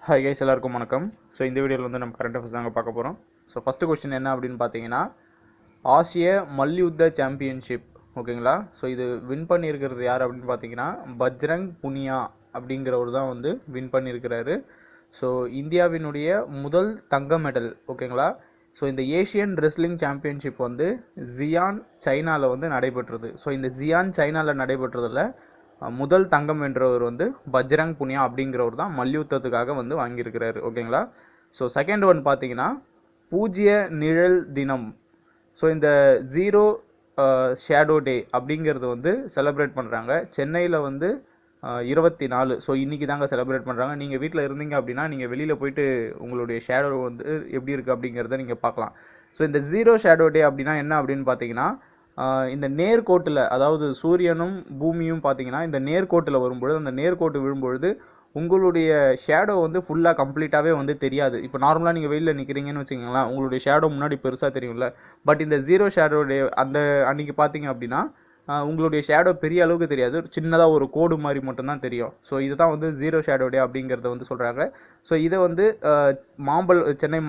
Hi guys, எல்லாருக்கும் வணக்கம். So இந்த வீடியோவில் வந்து நம்ம கரண்ட் அஃபேர்ஸ் தாங்க பார்க்க போகிறோம். ஸோ ஃபஸ்ட்டு கொஸ்டின் என்ன அப்படின்னு பார்த்தீங்கன்னா, ஆசிய மல்யுத்த சாம்பியன்ஷிப் ஓகேங்களா. ஸோ இது வின் பண்ணியிருக்கிறது யார் அப்படின்னு பார்த்தீங்கன்னா, பஜ்ரங் புனியா அப்படிங்கிறவர் தான் வந்து வின் பண்ணியிருக்கிறாரு. ஸோ இந்தியாவினுடைய முதல் தங்க மெடல் ஓகேங்களா. ஸோ இந்த ஏஷியன் ரெஸ்லிங் சாம்பியன்ஷிப் வந்து ஜியான் சைனாவில் வந்து நடைபெற்றது. ஸோ இந்த ஜியான் சைனாவில் நடைபெற்றதில் முதல் தங்கம் வென்றவர் வந்து பஜ்ரங் புனியா அப்படிங்கிறவர் தான் மல்யுத்தத்துக்காக வந்து வாங்கியிருக்கிறாரு ஓகேங்களா. ஸோ செகண்ட் ஒன் பார்த்தீங்கன்னா, பூஜ்ய நிழல் தினம். ஸோ இந்த ஜீரோ ஷேடோ டே அப்படிங்கிறது வந்து செலிப்ரேட் பண்ணுறாங்க சென்னையில் வந்து 24. ஸோ இன்றைக்கி தாங்க செலிப்ரேட் பண்ணுறாங்க. நீங்கள் வீட்டில் இருந்தீங்க அப்படின்னா நீங்கள் வெளியில் போயிட்டு உங்களுடைய ஷேடோ வந்து எப்படி இருக்குது அப்படிங்கிறத நீங்கள் பார்க்கலாம். ஸோ இந்த ஜீரோ ஷேடோ டே அப்படின்னா என்ன அப்படின்னு பார்த்தீங்கன்னா, இந்த நேர்கோட்டில், அதாவது சூரியனும் பூமியும் பார்த்தீங்கன்னா இந்த நேர்கோட்டில் வரும்பொழுது, அந்த நேர்கோட்டு விழும்பொழுது உங்களுடைய ஷேடோ வந்து ஃபுல்லாக கம்ப்ளீட்டாகவே வந்து தெரியாது. இப்போ நார்மலாக நீங்கள் வெயிலில் நிற்கிறீங்கன்னு வச்சுக்கோங்களேன், உங்களுடைய ஷேடோ முன்னாடி பெருசாக தெரியும்ல. பட் இந்த ஜீரோ ஷேடோ டே அந்த அன்றைக்கி பார்த்தீங்க அப்படின்னா உங்களுடைய ஷேடோ பெரிய அளவுக்கு தெரியாது, சின்னதாக ஒரு கோடு மாதிரி மட்டும்தான் தெரியும். ஸோ இதுதான் வந்து ஜீரோ ஷேடோ டே அப்படிங்கிறத வந்து சொல்கிறாங்க. ஸோ இதை வந்து சென்னை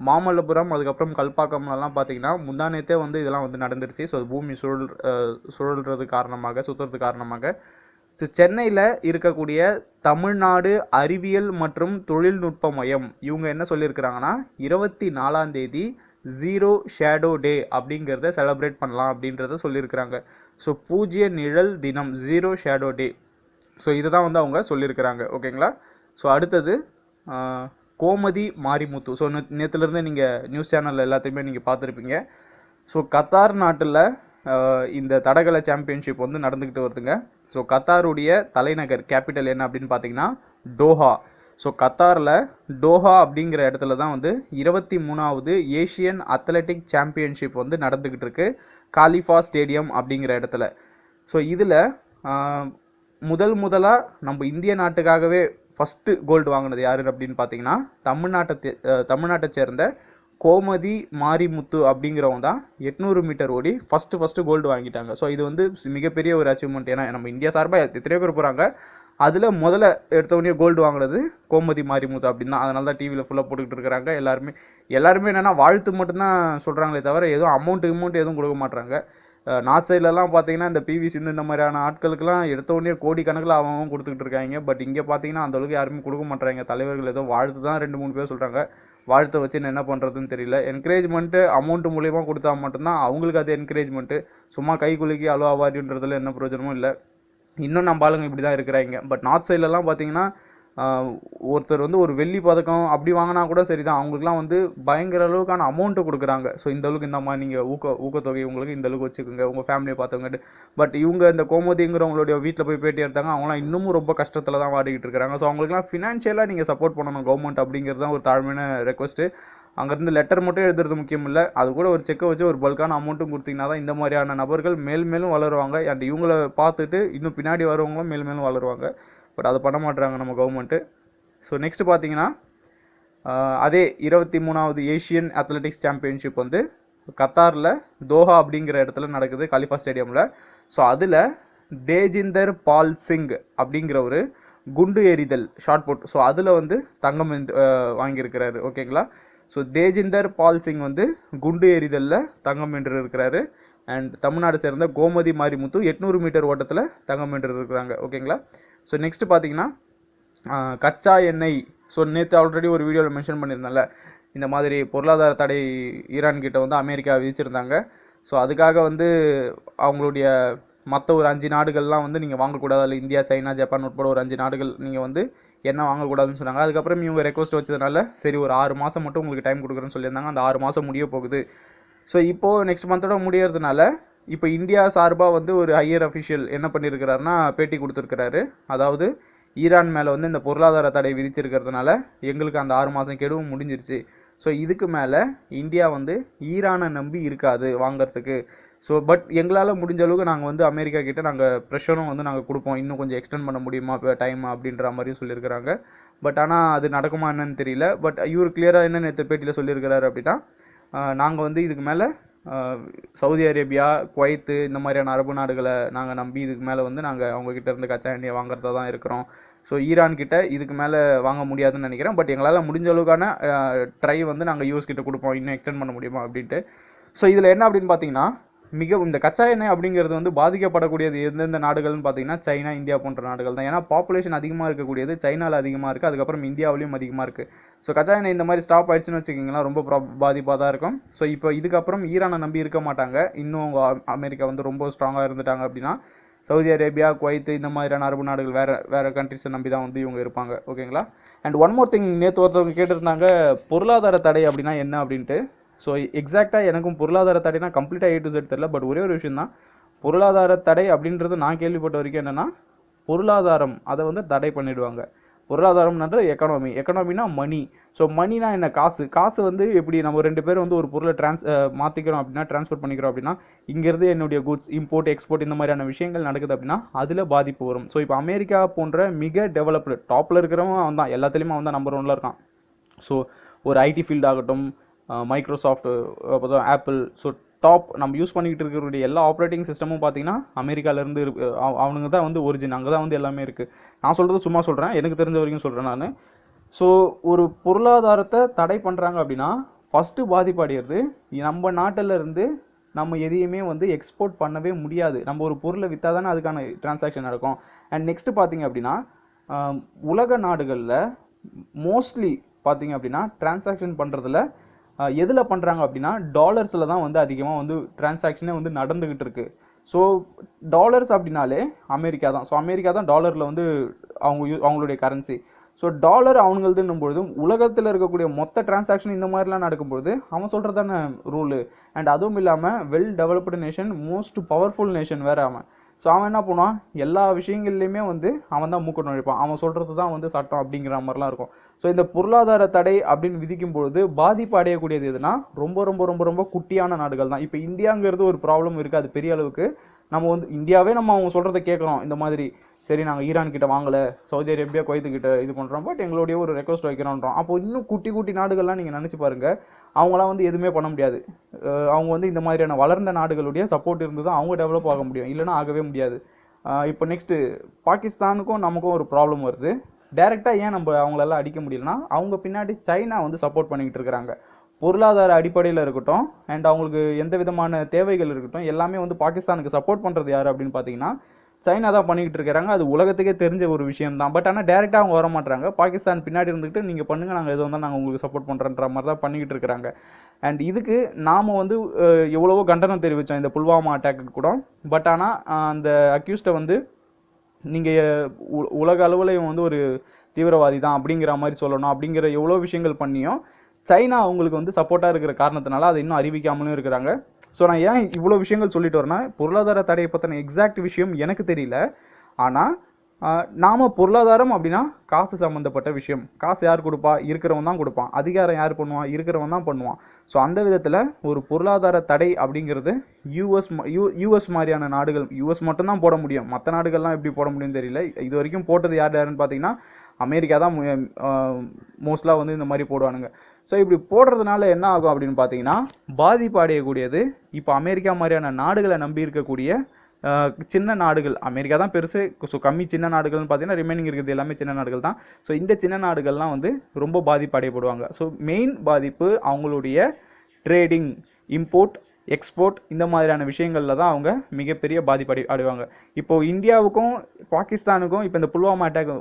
மாமல்லபுரம் அதுக்கப்புறம் கல்பாக்கம்லாம் பார்த்தீங்கன்னா முந்தானத்தே வந்து இதெல்லாம் வந்து நடந்துருச்சு. ஸோ பூமி சுழல்றது காரணமாக, சுற்றுறது காரணமாக. ஸோ சென்னையில் இருக்கக்கூடிய தமிழ்நாடு அறிவியல் மற்றும் தொழில்நுட்ப மையம் இவங்க என்ன சொல்லியிருக்கிறாங்கன்னா, 24ஆம் தேதி ஜீரோ ஷேடோ டே அப்படிங்கிறத செலிப்ரேட் பண்ணலாம் அப்படின்றத சொல்லியிருக்கிறாங்க. ஸோ பூஜ்ய நிழல் தினம், ஜீரோ ஷேடோ டே. ஸோ இதை தான் வந்து அவங்க சொல்லியிருக்கிறாங்க ஓகேங்களா. ஸோ அடுத்தது கோமதி மாரிமுத்து. ஸோ நேற்றுலேருந்து நீங்கள் நியூஸ் சேனலில் எல்லாத்தையுமே நீங்கள் பார்த்துருப்பீங்க. ஸோ கத்தார் நாட்டில் இந்த தடகள சாம்பியன்ஷிப் வந்து நடந்துக்கிட்டு வருதுங்க. ஸோ கத்தாருடைய தலைநகர் கேபிட்டல் என்ன அப்படின்னு பார்த்தீங்கன்னா டோஹா. ஸோ கத்தாரில் டோஹா அப்படிங்கிற இடத்துல தான் வந்து 23வது ஏஷியன் அத்லெட்டிக் சாம்பியன்ஷிப் வந்து நடந்துக்கிட்டு இருக்கு, காலிஃபா ஸ்டேடியம் அப்படிங்கிற இடத்துல. ஸோ இதில் முதலாக நம்ம இந்திய நாட்டுக்காகவே ஃபஸ்ட்டு கோல்டு வாங்கினது யார் அப்படின்னு பார்த்தீங்கன்னா, தமிழ்நாட்டை சேர்ந்த கோமதி மாரிமுத்து அப்படிங்கிறவங்க தான் 800 மீட்டர் ஓடி ஃபஸ்ட்டு கோல்டு வாங்கிட்டாங்க. ஸோ இது வந்து மிகப்பெரிய ஒரு அச்சீவ்மெண்ட். ஏன்னா நம்ம இந்தியா சார்பாக எத்தனையோ பேர் போகிறாங்க, அதில் முதல்ல எடுத்தவொடனே கோல்டு வாங்கினது கோமதி மாரிமுத்து அப்படின்னு தான். அதனால தான் டிவியில் ஃபுல்லாக போட்டுக்கிட்டு இருக்கிறாங்க. எல்லாருமே என்னென்னா வாழ்த்து மட்டும்தான் சொல்கிறாங்களே தவிர எதுவும் அமௌண்ட் எதுவும் கொடுக்க மாட்டாங்க. நார்த் சைட்லலாம் பார்த்தீங்கன்னா இந்த பிவி சிந்து இந்த மாதிரியான ஆட்களுக்குலாம் எடுத்தவொடனே கோடி கணக்கில் அவங்க கொடுத்துக்கிட்டு இருக்காங்க. பட் இங்கே பார்த்தீங்கன்னா அந்தளவுக்கு யாருமே கொடுக்க மாட்டாங்க. தலைவர்கள் ஏதோ வாழ்த்து தான் 2-3 பேர் சொல்கிறாங்க. வாழ்த்தை வச்சு என்ன பண்ணுறதுன்னு தெரியல. என்கரேஜ்மெண்ட்டு அமௌண்ட்டு மூலியமாக கொடுத்தா மட்டும்தான் அவங்களுக்கு அது என்கரேஜ்மெண்ட்டு. சும்மா கை குலுக்கி அலோ அவார்டுன்றதுல என்ன பிரயோஜனமும் இல்லை. இன்னும் நம்ம ஆளுங்க இப்படி தான் இருக்கிறாங்க. பட் நார்த் சைட்லலாம் பார்த்தீங்கன்னா ஒருத்தர் வந்து ஒரு வெள்ளி பதக்கம் அப்படி வாங்கினா கூட சரி தான், அவங்களுக்குலாம் வந்து பயங்கர அளவுக்கான அமௌண்ட்டு கொடுக்குறாங்க. ஸோ இந்த அளவுக்கு இந்த மாதிரி நீங்கள் ஊக்கத்தொகை உங்களுக்கு இந்த அளவுக்கு வச்சுக்கோங்க உங்கள் ஃபேமிலியை பார்த்தவங்கட்டு. பட் இவங்க இந்த கோமதிங்கிறவங்களுடைய வீட்டில் போய் பேட்டி எடுத்தாங்க, அவங்களாம் இன்னமும் ரொம்ப கஷ்டத்தில் தான் வாடிக்கிட்டு இருக்கிறாங்க. ஸோ அவங்களுக்குலாம் ஃபினான்ஷியலாக நீங்கள் சப்போர்ட் பண்ணணும் கவர்மெண்ட் அப்படிங்கிறது தான் ஒரு தாழ்மையான ரெக்வஸ்ட்டு. அங்கேருந்து லெட்டர் மட்டும் எழுதுறது முக்கியம் இல்லை, அது கூட ஒரு செக்கை வச்சு ஒரு பல்கான அமௌண்ட்டும் கொடுத்தீங்கன்னா தான் இந்த மாதிரியான நபர்கள் மேலும் வளருவாங்க. அண்ட் இவங்களை பார்த்துட்டு இன்னும் பின்னாடி வரவங்களும் மேலும் வளருவாங்க. பட் அதை பண்ண மாட்டுறாங்க நம்ம கவர்மெண்ட்டு. ஸோ நெக்ஸ்ட் பார்த்தீங்கன்னா அதே 23வது ஏஷியன் அத்லெட்டிக்ஸ் சாம்பியன்ஷிப் வந்து கத்தாரில் தோஹா அப்படிங்கிற இடத்துல நடக்குது, காலிஃபா ஸ்டேடியமில். ஸோ அதில் தேஜிந்தர் பால் சிங் அப்படிங்கிற ஒரு குண்டு எறிதல் ஷார்ட் புட், ஸோ அதில் வந்து தங்கம் வாங்கியிருக்கிறாரு ஓகேங்களா. ஸோ தேஜிந்தர் பால் சிங் வந்து குண்டு எறிதலில் தங்கம் வென்று இருக்கிறாரு. அண்ட் தமிழ்நாடு சேர்ந்த கோமதி மாரிமுத்து 800 மீட்டர் ஓட்டத்தில் தங்கம் வென்று இருக்கிறாங்க ஓகேங்களா. ஸோ நெக்ஸ்ட் பார்த்தீங்கன்னா கச்சா எண்ணெய். ஸோ நேற்று ஆல்ரெடி ஒரு வீடியோவில் மென்ஷன் பண்ணியிருந்தால, இந்த மாதிரி பொருளாதார தடை ஈரான் கிட்ட வந்து அமெரிக்கா விதிச்சிருந்தாங்க. ஸோ அதுக்காக வந்து அவங்களுடைய மற்ற ஒரு 5 நாடுகள்லாம் வந்து நீங்கள் வாங்கக்கூடாது, அதில் இந்தியா, சைனா, ஜப்பான் உட்பட ஒரு 5 நாடுகள் நீங்கள் வந்து எண்ணெய் வாங்கக்கூடாதுன்னு சொன்னாங்க. அதுக்கப்புறம் இவங்க ரெக்வஸ்ட் வச்சதுனால சரி ஒரு 6 மாதம் மட்டும் உங்களுக்கு டைம் கொடுக்குறேன்னு சொல்லியிருந்தாங்க. அந்த 6 மாதம் முடிய போகுது. ஸோ இப்போது நெக்ஸ்ட் மந்தோட முடியறதுனால இப்போ இந்தியா சார்பாக வந்து ஒரு ஹையர் அஃபிஷியல் என்ன பண்ணியிருக்கிறாருன்னா பேட்டி கொடுத்துருக்கிறாரு. அதாவது ஈரான் மேலே வந்து இந்த பொருளாதார தடை விதிச்சிருக்கிறதுனால எங்களுக்கு அந்த 6 மாதம் கெடுவும் முடிஞ்சிருச்சு. ஸோ இதுக்கு மேலே இந்தியா வந்து ஈரானை நம்பி இருக்காது வாங்கிறதுக்கு. ஸோ பட் எங்களால் முடிஞ்ச அளவுக்கு நாங்கள் வந்து அமெரிக்கா கிட்டே நாங்கள் ப்ரெஷரும் வந்து நாங்கள் கொடுப்போம், இன்னும் கொஞ்சம் எக்ஸ்டெண்ட் பண்ண முடியுமா டைம் அப்படின்ற மாதிரியும் சொல்லியிருக்கிறாங்க. பட் ஆனால் அது நடக்குமா என்னன்னு தெரியல. பட் இவர் கிளியராக என்ன நேற்று பேட்டியில் சொல்லியிருக்கிறாரு அப்படின்னா, நாங்கள் வந்து இதுக்கு மேலே சவுதி அரேபியா, குவைத்து இந்த மாதிரியான அரபு நாடுகளை நாங்கள் நம்பி இதுக்கு மேலே வந்து நாங்கள் அவங்கக்கிட்ட இருந்து கச்சா எண்ணெயை வாங்குறதா தான் இருக்கிறோம். ஸோ ஈரான் கிட்ட இதுக்கு மேலே வாங்க முடியாதுன்னு நினைக்கிறேன். பட் எங்களால் முடிஞ்ச அளவுக்கான ட்ரை வந்து நாங்கள் யூஎஸ் கிட்ட கொடுப்போம், இன்னும் எக்ஸ்டெண்ட் பண்ண முடியுமா அப்படின்ட்டு. ஸோ இதில் என்ன அப்படின்னு பார்த்தீங்கன்னா, இந்த கச்சா எண்ணெய் அப்படிங்கிறது வந்து பாதிக்கப்படக்கூடியது எந்தெந்த நாடுகள்னு பார்த்தீங்கன்னா சைனா, இந்தியா போன்ற நாடுகள் தான். ஏன்னா பாப்புலேஷன் அதிகமாக இருக்கக்கூடியது சைனாவில் அதிகமாக இருக்குது, அதுக்கப்புறம் இந்தியாவிலையும் அதிகமாக இருக்குது. ஸோ கச்சா எண்ணெய் இந்த மாதிரி ஸ்டாப் ஆயிடுச்சுன்னு வச்சுக்கிங்களா ரொம்ப பாதிப்பாக தான் இருக்கும். ஸோ இப்போ இதுக்கப்புறம் ஈரானை நம்பி இருக்க மாட்டாங்க. இன்னும் அமெரிக்கா வந்து ரொம்ப ஸ்ட்ராங்காக இருந்துட்டாங்க அப்படின்னா சவுதி அரேபியா, குவைத் இந்த மாதிரியான அரபு நாடுகள் வேறு கண்ட்ரிஸை நம்பி தான் வந்து இவங்க இருப்பாங்க. ஓகேங்களா. அண்ட் ஒன் மோர் திங், நேற்று ஒருத்தவங்க கேட்டிருந்தாங்க பொருளாதார தடை அப்படின்னா என்ன அப்படின்ட்டு. ஸோ எக்ஸாக்டாக எனக்கும் பொருளாதார தடைனா கம்ப்ளீட்டாக A to Z தெரியல. பட் ஒரே ஒரு விஷயம் தான், பொருளாதார தடை அப்படின்றது நான் கேள்விப்பட்ட வரைக்கும் என்னென்னா, பொருளாதாரம் அதை வந்து தடை பண்ணிடுவாங்க. பொருளாதாரம்ன்ற எக்கனாமினா மணி. ஸோ மணினா என்ன, காசு வந்து எப்படி நம்ம 2 பேரும் வந்து ஒரு பொருளை மாற்றிக்கிறோம் அப்படின்னா, ட்ரான்ஸ்ஃபர் பண்ணிக்கிறோம் அப்படின்னா, இங்கேருந்து என்னுடைய குட்ஸ் இம்போர்ட் எக்ஸ்போர்ட் இந்த மாதிரியான விஷயங்கள் நடக்குது அப்படின்னா அதில் பாதிப்பு வரும். ஸோ இப்போ அமெரிக்கா போன்ற மிக டெவலப்டு டாப்பில் இருக்கிறவங்க அவன் தான், எல்லாத்துலேயுமே அவன் தான் நம்பர் 1ல் இருக்கான். ஸோ ஒரு ஐடி ஃபீல்ட் ஆகட்டும், மைக்ரோசாஃப்ட், அப்புறம் ஆப்பிள், ஸோ டாப் நம்ம யூஸ் பண்ணிக்கிட்டு இருக்கிற எல்லா ஆப்ரேட்டிங் சிஸ்டமும் பார்த்தீங்கன்னா அமெரிக்காவிலேருந்து அவனுங்க தான் வந்து ஒரிஜின், அங்கே தான் வந்து எல்லாமே இருக்குது. நான் சொல்கிறது சும்மா சொல்கிறேன், எனக்கு தெரிஞ்ச வரைக்கும் சொல்கிறேன் நான். ஸோ ஒரு பொருளாதாரத்தை தடை பண்ணுறாங்க அப்படின்னா ஃபஸ்ட்டு பாதிப்பு அடைகிறது நம்ம நாட்டில் இருந்து நம்ம எதையுமே வந்து எக்ஸ்போர்ட் பண்ணவே முடியாது. நம்ம ஒரு பொருளை விற்றா தானே அதுக்கான டிரான்சாக்ஷன் நடக்கும். அண்ட் நெக்ஸ்ட்டு பார்த்தீங்க அப்படின்னா உலக நாடுகளில் மோஸ்ட்லி பார்த்தீங்க அப்படின்னா டிரான்சாக்ஷன் பண்ணுறதுல எதில் பண்ணுறாங்க அப்படின்னா டாலர்ஸில் தான் வந்து அதிகமாக வந்து டிரான்சாக்ஷனே வந்து நடந்துக்கிட்டு இருக்குது. ஸோ டாலர்ஸ் அப்படின்னாலே அமெரிக்கா தான். ஸோ அமெரிக்கா தான் டாலரில் வந்து அவங்களுடைய கரன்சி. ஸோ டாலர் அவனுங்களுதுன்னும் பொழுது உலகத்தில் இருக்கக்கூடிய மொத்த டிரான்சாக்ஷன் இந்த மாதிரிலாம் நடக்கும்பொழுது அவன் சொல்கிறது தானே ரூலு. அண்ட் அதுவும் இல்லாமல் well developed nation, most powerful nation வேறு அவன். ஸோ அவன் என்ன பண்ணுவான், எல்லா விஷயங்கள்லையுமே வந்து அவன் தான் மூக்க நுழைப்பான், அவன் சொல்கிறது தான் வந்து சட்டம் அப்படிங்கிற மாதிரிலாம் இருக்கும். ஸோ இந்த பொருளாதார தடை அப்படின்னு விதிக்கும் பொழுது பாதிப்பு அடையக்கூடியது எதுனா ரொம்ப ரொம்ப ரொம்ப ரொம்ப குட்டியான நாடுகள் தான். இப்போ இந்தியாங்கிறது ஒரு ப்ராப்ளம் இருக்குது, அது பெரிய அளவுக்கு நம்ம வந்து இந்தியாவே நம்ம அவங்க சொல்கிறத கேட்குறோம். இந்த மாதிரி சரி நாங்கள் ஈரான் கிட்ட வாங்கலை, சவுதி அரேபியா குவைத்துக்கிட்ட இது பண்ணுறோம், பட் எங்களுடைய ஒரு ரெக்வஸ்ட் வைக்கிறோன்றோம். அப்போ இன்னும் குட்டி நாடுகள்லாம் நீங்கள் நினச்சி பாருங்கள், அவங்களாம் வந்து எதுவுமே பண்ண முடியாது. அவங்க வந்து இந்த மாதிரியான வளர்ந்த நாடுகளுடைய சப்போர்ட் இருந்து தான் அவங்க டெவலப் ஆக முடியும், இல்லைனா ஆகவே முடியாது. இப்போ நெக்ஸ்ட்டு பாகிஸ்தானுக்கும் நமக்கும் ஒரு ப்ராப்ளம் வருது. டைரெக்டாக ஏன் நம்ம அவங்களெல்லாம் அடிக்க முடியலன்னா அவங்க பின்னாடி சைனா வந்து சப்போர்ட் பண்ணிக்கிட்டு இருக்கிறாங்க. பொருளாதார அடிப்படையில் இருக்கட்டும் அண்ட் அவங்களுக்கு எந்த விதமான தேவைகள் இருக்கட்டும் எல்லாமே வந்து பாகிஸ்தானுக்கு சப்போர்ட் பண்ணுறது யார் அப்படின்னு பார்த்தீங்கன்னா சைனா தான் பண்ணிக்கிட்டு இருக்கிறாங்க. அது உலகத்துக்கே தெரிஞ்ச ஒரு விஷயம் தான். பட் ஆனால் டேரெக்டாக அவங்க வர மாட்டாங்க, பாகிஸ்தான் பின்னாடி இருந்துக்கிட்டு நீங்கள் பண்ணுங்கள், நாங்கள் எது வந்தால் நாங்கள் உங்களுக்கு சப்போர்ட் பண்ணுறன்ற மாதிரி தான் பண்ணிக்கிட்டு இருக்கிறாங்க. அண்ட் இதுக்கு நாம் வந்து எவ்வளவோ கண்டனம் தெரிவித்தோம் இந்த புல்வாமா அட்டாக்கு கூட. பட் ஆனால் அந்த அக்யூஸ்டை வந்து நீங்கள் உலக அளவில் இவன் வந்து ஒரு தீவிரவாதி தான் அப்படிங்கிற மாதிரி சொல்லணும் அப்படிங்கிற எவ்வளோ விஷயங்கள் பண்ணியும் சைனா அவங்களுக்கு வந்து சப்போர்ட்டாக இருக்கிற காரணத்தினால அதை இன்னும் அறிவிக்காமலும் இருக்கிறாங்க. ஸோ நான் ஏன் இவ்வளோ விஷயங்கள் சொல்லிட்டு வரேன்னா, பொருளாதார தடையை பற்றின எக்ஸாக்ட் விஷயம் எனக்கு தெரியல. ஆனால் நாம் பொருளாதாரம் அப்படின்னா காசு சம்மந்தப்பட்ட விஷயம். காசு யார் கொடுப்பா, இருக்கிறவன் தான் கொடுப்பான். அதிகாரம் யார் பண்ணுவான், இருக்கிறவன் தான் பண்ணுவான். ஸோ அந்த விதத்தில் ஒரு பொருளாதார தடை அப்படிங்கிறது யூஎஸ் மாதிரியான நாடுகள், யூஎஸ் மட்டும்தான் போட முடியும், மற்ற நாடுகள்லாம் எப்படி போட முடியும்னு தெரியல. இது வரைக்கும் போட்டது யாருன்னு பார்த்தீங்கன்னா அமெரிக்கா தான் மோஸ்ட்லாக வந்து இந்த மாதிரி போடுவானுங்க. ஸோ இப்படி போடுறதுனால என்ன ஆகும் அப்படின்னு பார்த்தீங்கன்னா பாதிப்பு அடையக்கூடியது இப்போ அமெரிக்கா மாதிரியான நாடுகளை நம்பி இருக்கக்கூடிய சின்ன நாடுகள். அமெரிக்கா தான் பெருசு, ஸோ கம்மி சின்ன நாடுகள்னு பார்த்தீங்கன்னா ரிமைனிங் இருக்கிறது எல்லாமே சின்ன நாடுகள் தான். ஸோ இந்த சின்ன நாடுகள்லாம் வந்து ரொம்ப பாதிப்பு அடையப்படுவாங்க. ஸோ மெயின் பாதிப்பு அவங்களுடைய ட்ரேடிங், இம்போர்ட் எக்ஸ்போர்ட் இந்த மாதிரியான விஷயங்களில் தான் அவங்க மிகப்பெரிய பாதிப்பு அடைவாங்க. இப்போது இந்தியாவுக்கும் பாகிஸ்தானுக்கும் இப்போ இந்த புல்வாமா அட்டாக்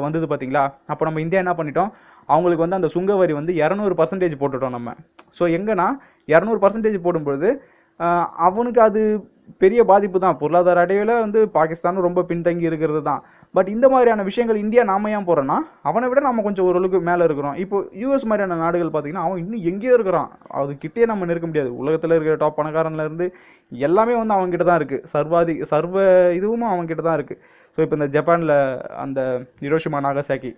வந்தது பார்த்தீங்களா, அப்போ நம்ம இந்தியா என்ன பண்ணிட்டோம், அவங்களுக்கு வந்து அந்த சுங்க வரி வந்து 200% போட்டுட்டோம் நம்ம. ஸோ எங்கன்னா 200% போடும்பொழுது அவனுக்கு அது பெரிய பாதிப்பு தான். பொருளாதார அடைவில் வந்து பாகிஸ்தானும் ரொம்ப பின்தங்கி இருக்கிறது தான். பட் இந்த மாதிரியான விஷயங்கள் இந்தியா நாம ஏன் போகிறோன்னா அவனை விட நம்ம கொஞ்சம் ஓரளவுக்கு மேலே இருக்கிறோம். இப்போ யூஎஸ் மாதிரியான நாடுகள் பார்த்திங்கன்னா அவன் இன்னும் எங்கேயோ இருக்கிறான், அது கிட்டே நம்ம நெருக்க முடியாது. உலகத்தில் இருக்கிற டாப் பணக்காரன்லேருந்து எல்லாமே வந்து அவங்ககிட்ட தான் இருக்குது, சர்வ இதுவும் அவங்ககிட்ட தான் இருக்குது. ஸோ இப்போ இந்த ஜப்பானில் அந்த ஹிரோஷிமா நாகசாக்கி,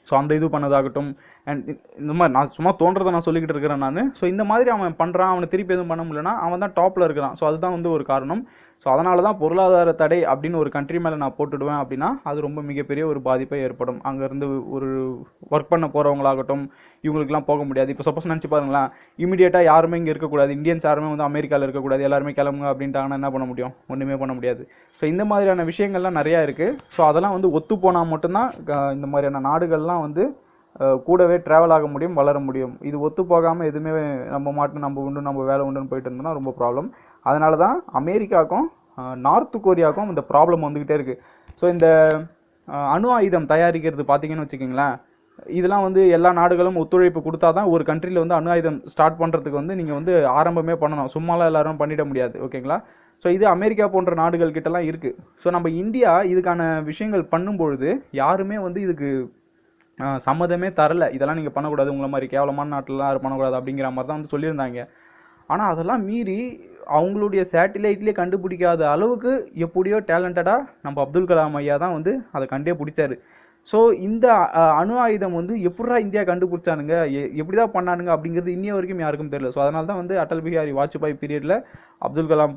ஸோ அந்த இது பண்ணதாகட்டும் அண்ட் இந்த மாதிரி நான் சும்மா தோன்றதை நான் சொல்லிக்கிட்டு இருக்கிறேன் நான். ஸோ இந்த மாதிரி அவன் பண்ணுறான், அவனை திருப்பி எதுவும் பண்ண முடியலன்னா அவன் தான் டாப்பில் இருக்கிறான். ஸோ அதுதான் வந்து ஒரு காரணம். ஸோ ஸோ அதனால தான் பொருளாதார தடை அப்படின்னு ஒரு கண்ட்ரி மேலே நான் போட்டுடுவேன் அப்படின்னா அது ரொம்ப மிகப்பெரிய ஒரு பாதிப்பை ஏற்படும். அங்கேருந்து ஒரு ஒர்க் பண்ண போகிறவங்களாகட்டும் இவங்களுக்குலாம் போக முடியாது. இப்போ சப்போஸ் நினச்சி பாருங்களேன், இமீடியட்டாக யாருமே இங்கே இருக்கக்கூடாது, இந்தியன்ஸ் யாருமே வந்து அமெரிக்காவில் இருக்கக்கூடாது, எல்லாருமே கிளம்புங்க அப்படின்ட்டாங்கன்னா என்ன பண்ண முடியும்? ஒன்றுமே பண்ண முடியாது. ஸோ இந்த மாதிரியான விஷயங்கள்லாம் நிறையா இருக்குது. ஸோ அதெல்லாம் வந்து ஒத்து போனால் மட்டும்தான் இந்த மாதிரியான நாடுகள்லாம் வந்து கூடவே ட்ராவல் ஆக முடியும், வளர முடியும். இது ஒத்து போகாமல் எதுவுமே நம்ம மாட்டு நம்ம உண்டு நம்ம வேலை உண்டுன்னு போயிட்டு இருந்தோம்னா ரொம்ப ப்ராப்ளம். அதனால தான் அமெரிக்காவுக்கும் நார்த் கொரியாவுக்கும் இந்த ப்ராப்ளம் வந்துக்கிட்டே இருக்குது. ஸோ இந்த அணு ஆயுதம் தயாரிக்கிறது பார்த்தீங்கன்னு வச்சுக்கிங்களேன், இதெல்லாம் வந்து எல்லா நாடுகளும் ஒத்துழைப்பு கொடுத்தா தான் ஒரு கண்ட்ரியில் வந்து அணு ஆயுதம் ஸ்டார்ட் பண்ணுறதுக்கு வந்து நீங்கள் வந்து ஆரம்பமே பண்ணணும். சும்மாலாம் எல்லாரும் பண்ணிட முடியாது. ஓகேங்களா? ஸோ இது அமெரிக்கா போன்ற நாடுகள் கிட்டலாம் இருக்குது. ஸோ நம்ம இந்தியா இதுக்கான விஷயங்கள் பண்ணும்பொழுது யாருமே வந்து இதுக்கு சம்மதமே தரல. இதெல்லாம் நீங்கள் பண்ணக்கூடாது, உங்களை மாதிரி கேவலமான நாட்டிலலாம் யாரும் பண்ணக்கூடாது அப்படிங்கிற மாதிரி தான் வந்து சொல்லியிருந்தாங்க. ஆனால் அதெல்லாம் மீறி அவங்களுடைய சேட்டிலைட்லேயே கண்டுபிடிக்காத அளவுக்கு எப்படியோ டேலண்டடாக நம்ம அப்துல் கலாம் ஐயா தான் வந்து அதை கண்டே பிடிச்சாரு. ஸோ இந்த அணு ஆயுதம் வந்து எப்படா இந்தியா கண்டுபிடிச்சானுங்க, எப்படி தான் பண்ணானுங்க அப்படிங்கிறது இன்னிய வரைக்கும் யாருக்கும் தெரியல. ஸோ அதனால தான் வந்து அடல் பிஹாரி வாஜ்பாய் பீரியடில் அப்துல் கலாம்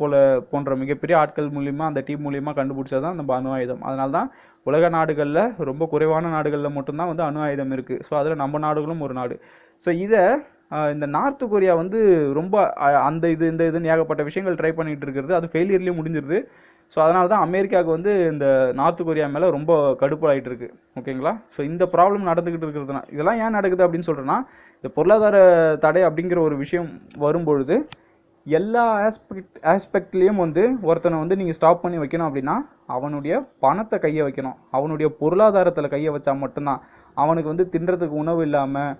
போன்ற மிகப்பெரிய ஆட்கள் மூலிமா அந்த டீம் மூலிமா கண்டுபிடிச்சது தான் நம்ம அணு ஆயுதம். அதனால தான் உலக நாடுகளில் ரொம்ப குறைவான நாடுகளில் மட்டும்தான் வந்து அணு ஆயுதம் இருக்குது. ஸோ அதில் நம்ம நாடுகளும் ஒரு நாடு. ஸோ இதை இந்த நார்த் கொரியா வந்து ரொம்ப அந்த இதுன்னு ஏகப்பட்ட விஷயங்கள் ட்ரை பண்ணிகிட்டு இருக்கிறது, அது ஃபெயிலியர்லேயும் முடிஞ்சிருது. ஸோ அதனால தான் அமெரிக்காவுக்கு வந்து இந்த நார்த் கொரியா மேலே ரொம்ப கடுப்பாகிட்டு இருக்கு. ஓகேங்களா? ஸோ இந்த ப்ராப்ளம் நடந்துக்கிட்டு இருக்கிறதுனா இதெல்லாம் ஏன் நடக்குது அப்படின்னு சொல்கிறேன்னா, இந்த பொருளாதார தடை அப்படிங்கிற ஒரு விஷயம் வரும்பொழுது எல்லா ஆஸ்பெக்ட்லேயும் வந்து ஒருத்தனை வந்து நீங்கள் ஸ்டாப் பண்ணி வைக்கணும் அப்படின்னா அவனுடைய பணத்தை கையை வைக்கணும், அவனுடைய பொருளாதாரத்தில் கையை வச்சா மட்டும்தான். அவனுக்கு வந்து தின்றதுக்கு உணவு இல்லாமல்,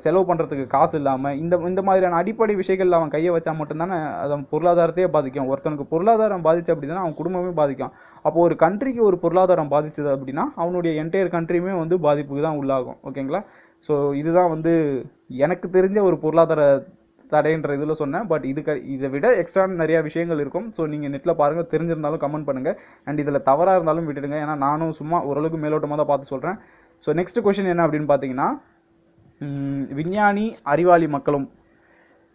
செலவு பண்ணுறதுக்கு காசு இல்லாமல், இந்த மாதிரியான அடிப்படை விஷயங்கள் அவன் கையை வச்சா மட்டும்தானே அதன் பொருளாதாரத்தையே பாதிக்கும். ஒருத்தனுக்கு பொருளாதாரம் பாதிச்சு அப்படின்னா அவன் குடும்பமே பாதிக்கும். அப்போது ஒரு கண்ட்ரிக்கு ஒரு பொருளாதாரம் பாதிச்சது அப்படின்னா அவனுடைய என்டையர் கண்ட்ரியுமே வந்து பாதிப்புக்கு தான் உள்ளாகும். ஓகேங்களா? ஸோ இதுதான் வந்து எனக்கு தெரிஞ்ச ஒரு பொருளாதார தடைன்ற இதில் சொன்னேன். பட் இதை விட எக்ஸ்ட்ரா நிறையா விஷயங்கள் இருக்கும். ஸோ நீங்கள் நெட்டில் பாருங்கள், தெரிஞ்சிருந்தாலும் கமெண்ட் பண்ணுங்கள். அண்ட் இதில் தவறாக இருந்தாலும் விட்டுடுங்க. ஏன்னா நானும் சும்மா ஓரளவுக்கு மேலோட்டமாக தான் பார்த்து சொல்கிறேன். ஸோ நெக்ஸ்ட் கொஷின் என்ன அப்படின்னு பார்த்தீங்கன்னா, விஞ்ஞானி அறிவாளி மக்களும்.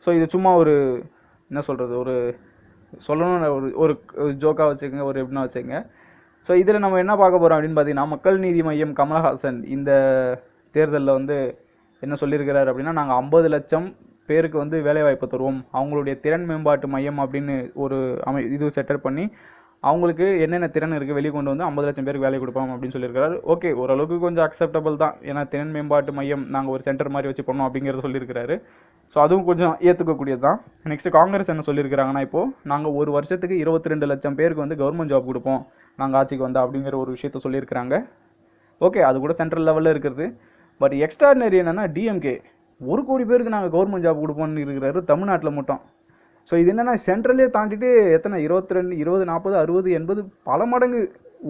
ஸோ இது சும்மா ஒரு என்ன சொல்கிறது, ஒரு சொல்லணும்னு ஒரு ஜோக்காக வச்சுக்கோங்க, ஒரு எப்படின்னா வச்சுக்கோங்க. ஸோ இதில் நம்ம என்ன பார்க்க போகிறோம் அப்படின்னு பார்த்தீங்கன்னா, மக்கள் நீதி மையம் கமல்ஹாசன் இந்த தேர்தலில் வந்து என்ன சொல்லியிருக்கிறார் அப்படின்னா, நாங்கள் 50 லட்சம் பேருக்கு வந்து வேலைவாய்ப்பு தருவோம், அவங்களுடைய திறன் மேம்பாட்டு மையம் அப்படின்னு ஒரு இது செட்டப் பண்ணி அவங்களுக்கு என்னென்ன திறன் இருக்குது வெளியே கொண்டு வந்து 50 லட்சம் பேருக்கு வேலை கொடுப்போம் அப்படின்னு சொல்லியிருக்காரு. ஓகே, ஓரளவுக்கு கொஞ்சம் அக்செப்டபிள் தான். ஏன்னா திறன் மேம்பாட்டு மையம் நாங்கள் ஒரு சென்டர் மாதிரி வச்சு பண்ணோம் அப்படிங்கிறத சொல்லியிருக்கிறாரு. ஸோ அதுவும் கொஞ்சம் ஏற்றுக்கக்கூடியது தான். நெக்ஸ்ட் காங்கிரஸ் என்ன சொல்லியிருக்கிறாங்கன்னா, இப்போது நாங்கள் ஒரு வருஷத்துக்கு 22 லட்சம் பேருக்கு வந்து கவர்மெண்ட் ஜாப் கொடுப்போம் நாங்கள் ஆட்சிக்கு வந்தால் அப்படிங்கிற ஒரு விஷயத்த சொல்லியிருக்கிறாங்க. ஓகே, அது கூட சென்ட்ரல் லெவலில் இருக்கிறது. பட் எக்ஸ்ட்ராடினரி என்னென்னா, டிஎம்கே 1 கோடி பேருக்கு நாங்கள் கவர்மெண்ட் ஜாப் கொடுப்போம்னு இருக்கிறாரு தமிழ்நாட்டில் மட்டும். ஸோ இது என்னென்னா, சென்ட்ரலே தாண்டிட்டு எத்தனை 22, 20, 40, 60, 80 பல மடங்கு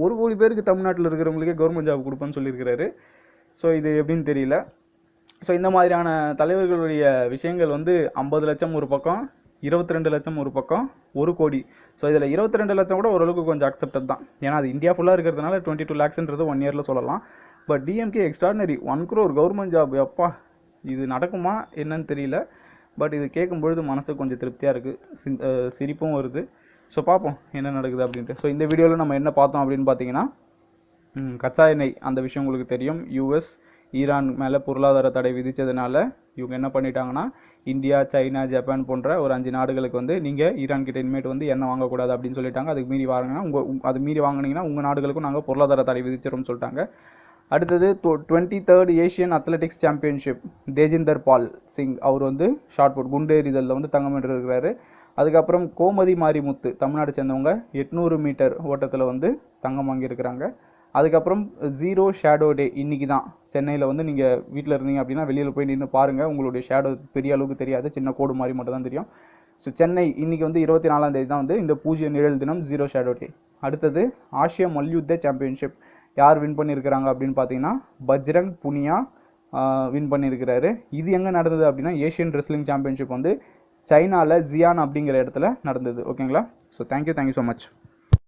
1 கோடி பேருக்கு தமிழ்நாட்டில் இருக்கிறவங்களுக்கே கவர்மெண்ட் ஜாப் கொடுப்பேன்னு சொல்லியிருக்கிறாரு. ஸோ இது எப்படின்னு தெரியல. ஸோ இந்த மாதிரியான தலைவர்களுடைய விஷயங்கள் வந்து 50 லட்சம் ஒரு பக்கம், 22 லட்சம் ஒரு பக்கம், 1 கோடி. ஸோ இதில் 22 லட்சம் கூட ஓரளவுக்கு கொஞ்சம் அக்செப்டட் தான். ஏன்னா அது இந்தியா ஃபுல்லாக இருக்கிறதுனால 22 lakhsன்றது 1 yearல சொல்லலாம். But DMK extraordinary 1 crore government job, எப்பா இது நடக்குமா என்னன்னு தெரியல. பட் இது கேட்கும்பொழுது மனசுக்கு கொஞ்சம் திருப்தியாக இருக்குது, சிரிப்பும் வருது. ஸோ பார்ப்போம் என்ன நடக்குது அப்படின்ட்டு. ஸோ இந்த வீடியோவில் நம்ம என்ன பார்த்தோம் அப்படின்னு பார்த்தீங்கன்னா, கச்சா எண்ணெய் அந்த விஷயம் உங்களுக்கு தெரியும். யூஎஸ் ஈரான் மேலே பொருளாதார தடை விதித்ததுனால இவங்க என்ன பண்ணிட்டாங்கன்னா, இந்தியா, சைனா, ஜப்பான் போன்ற ஒரு 5 நாடுகளுக்கு வந்து நீங்கள் ஈரான் கிட்ட இனிமேட்டு வந்து எண்ணெய் வாங்கக்கூடாது அப்படின்னு சொல்லிட்டாங்க. அதுக்கு மீறி வாங்கினா அது மீறி வாங்கினீங்கன்னா உங்கள் நாடுகளுக்கும் நாங்கள் பொருளாதார தடை விதிச்சிரோம்னு சொல்லிட்டாங்க. அடுத்தது 23rd ஏஷியன் அத்லெட்டிக்ஸ் சாம்பியன்ஷிப் தேஜிந்தர் பால் சிங் அவர் வந்து ஷார்ட் புட் குண்டு எறிதலில் வந்து தங்கம் வென்றிருக்கிறாரு. அதுக்கப்புறம் கோமதி மாரிமுத்து தமிழ்நாடு சேர்ந்தவங்க 800 மீட்டர் ஓட்டத்தில் வந்து தங்கம் வாங்கியிருக்கிறாங்க. அதுக்கப்புறம் 0 ஷேடோ டே இன்றைக்கி தான் சென்னையில் வந்து நீங்கள் வீட்டில் இருந்தீங்க அப்படின்னா வெளியில் போய் நின்று பாருங்கள், உங்களுடைய ஷேடோ பெரிய அளவுக்கு தெரியாது, சின்ன கோடு மாதிரி மட்டும் தான் தெரியும். ஸோ சென்னை இன்றைக்கி வந்து 24ஆம் தேதி தான் வந்து இந்த பூஜ்ய நிழல் தினம் 0 ஷேடோ டே. அடுத்தது ஆசிய மல்யுத்த சாம்பியன்ஷிப் யார் வின் பண்ணியிருக்கிறாங்க அப்படின்னு பார்த்தீங்கன்னா, பஜ்ரங் புனியா வின் பண்ணியிருக்கிறாரு. இது எங்கே நடந்தது அப்படின்னா, ஏஷியன் ரெஸ்லிங் சாம்பியன்ஷிப் வந்து சைனாவில் ஜியான் அப்படிங்கிற இடத்துல நடந்தது. ஓகேங்களா? So thank you so much.